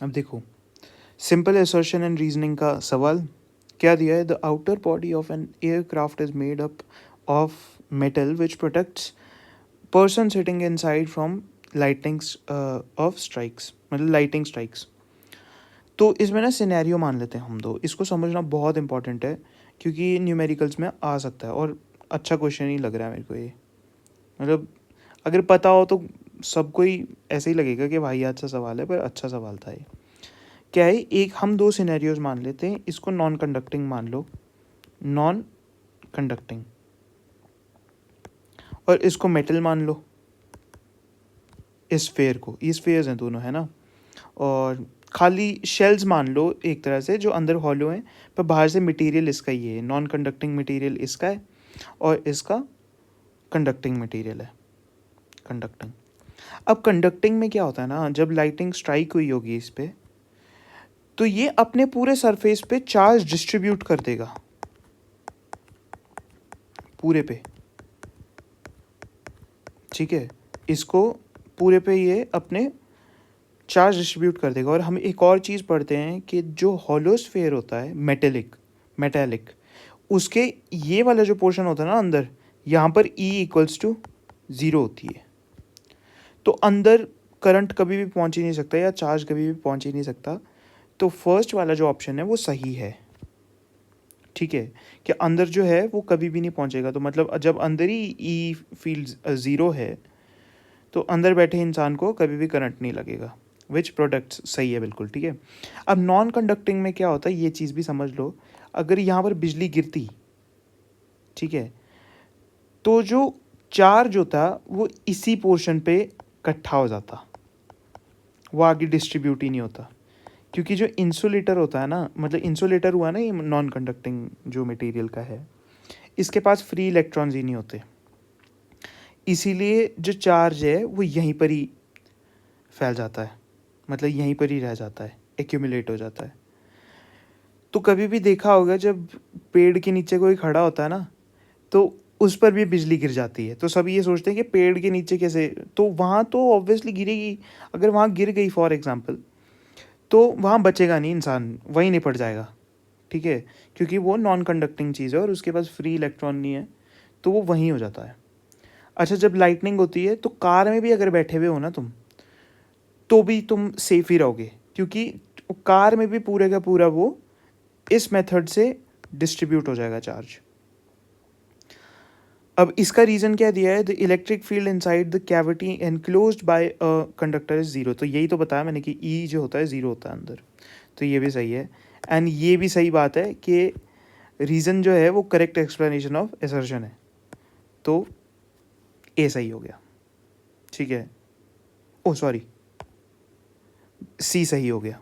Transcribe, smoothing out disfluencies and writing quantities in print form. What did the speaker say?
अब देखो, simple assertion and reasoning का सवाल क्या दिया है? The outer body of an aircraft is made up of metal which protects person sitting inside from lightings of strikes, मतलब लाइटिंग स्ट्राइक्स। तो इसमें ना सिनेरियो मान लेते हैं हम दो, इसको समझना बहुत इंपॉर्टेंट है क्योंकि न्यूमेरिकल्स में आ सकता है और अच्छा क्वेश्चन ही लग रहा है मेरे को ये। मतलब अगर पता हो तो सबको ही ऐसे ही लगेगा कि भाई अच्छा सवाल है, पर अच्छा सवाल था ये। क्या है, एक हम दो सिनेरियोज मान लेते हैं, इसको नॉन कंडक्टिंग मान लो, नॉन कंडक्टिंग, और इसको मेटल मान लो, इस फेयर को, ये स्फेयर्स हैं दोनों, है ना। और खाली शेल्स मान लो एक तरह से, जो अंदर हॉलो हैं पर बाहर से मटेरियल इसका ही है, नॉन कंडक्टिंग मटेरियल इसका है और इसका कंडक्टिंग मटेरियल है, कंडक्टिंग। अब कंडक्टिंग में क्या होता है ना, जब लाइटिंग स्ट्राइक हुई होगी इस पे, तो ये अपने पूरे सरफेस पे चार्ज डिस्ट्रीब्यूट कर देगा, पूरे पे, ठीक है। इसको पूरे पे ये अपने चार्ज डिस्ट्रीब्यूट कर देगा। और हम एक और चीज़ पढ़ते हैं कि जो हॉलोस्फेयर होता है, मेटेलिक, उसके ये वाला जो पोर्शन होता है ना अंदर, यहाँ पर E इक्वल्स टू 0 होती है। तो अंदर करंट कभी भी पहुँच ही नहीं सकता या चार्ज कभी भी पहुँच ही नहीं सकता। तो फर्स्ट वाला जो ऑप्शन है वो सही है, ठीक है, कि अंदर जो है वो कभी भी नहीं पहुँचेगा। तो मतलब जब अंदर ही ई फील्ड 0 है तो अंदर बैठे इंसान को कभी भी करंट नहीं लगेगा, विच प्रोडक्ट्स सही है बिल्कुल, ठीक है। अब नॉन कंडक्टिंग में क्या होता है, ये चीज़ भी समझ लो, अगर यहाँ पर बिजली गिरती, ठीक है, तो जो चार्ज होता वो इसी पोर्शन पे इकट्ठा हो जाता, वो आगे डिस्ट्रीब्यूट ही नहीं होता। क्योंकि जो इंसुलेटर होता है ना, मतलब इंसुलेटर हुआ ना ये नॉन कंडक्टिंग जो मटेरियल का है, इसके पास फ्री इलेक्ट्रॉन्स ही नहीं होते, इसीलिए जो चार्ज है वो यहीं पर ही फैल जाता है, मतलब यहीं पर ही रह जाता है, एक्यूमुलेट हो जाता है। तो कभी भी देखा होगा जब पेड़ के नीचे कोई खड़ा होता है ना, तो उस पर भी बिजली गिर जाती है, तो सब ये सोचते हैं कि पेड़ के नीचे कैसे, तो वहाँ तो ऑब्वियसली गिरेगी। अगर वहाँ गिर गई फॉर एग्जांपल, तो वहाँ बचेगा नहीं इंसान, वहीं निपट जाएगा, ठीक है, क्योंकि वो नॉन कंडक्टिंग चीज़ है और उसके पास फ्री इलेक्ट्रॉन नहीं है, तो वो वहीं हो जाता है। अच्छा, जब लाइटनिंग होती है तो कार में भी अगर बैठे हुए हो ना तुम, तो भी तुम सेफ ही रहोगे, क्योंकि कार में भी पूरे का पूरा वो इस मेथड से डिस्ट्रीब्यूट हो जाएगा चार्ज। अब इसका रीज़न क्या दिया है, the electric field inside the cavity enclosed bye a conductor is 0। तो यही तो बताया मैंने कि ई जो होता है 0 होता है अंदर, तो ये भी सही है। एंड ये भी सही बात है कि रीज़न जो है वो करेक्ट एक्सप्लेनेशन ऑफ असर्शन है, तो ए सही हो गया, ठीक है। ओ सॉरी, सी सही हो गया।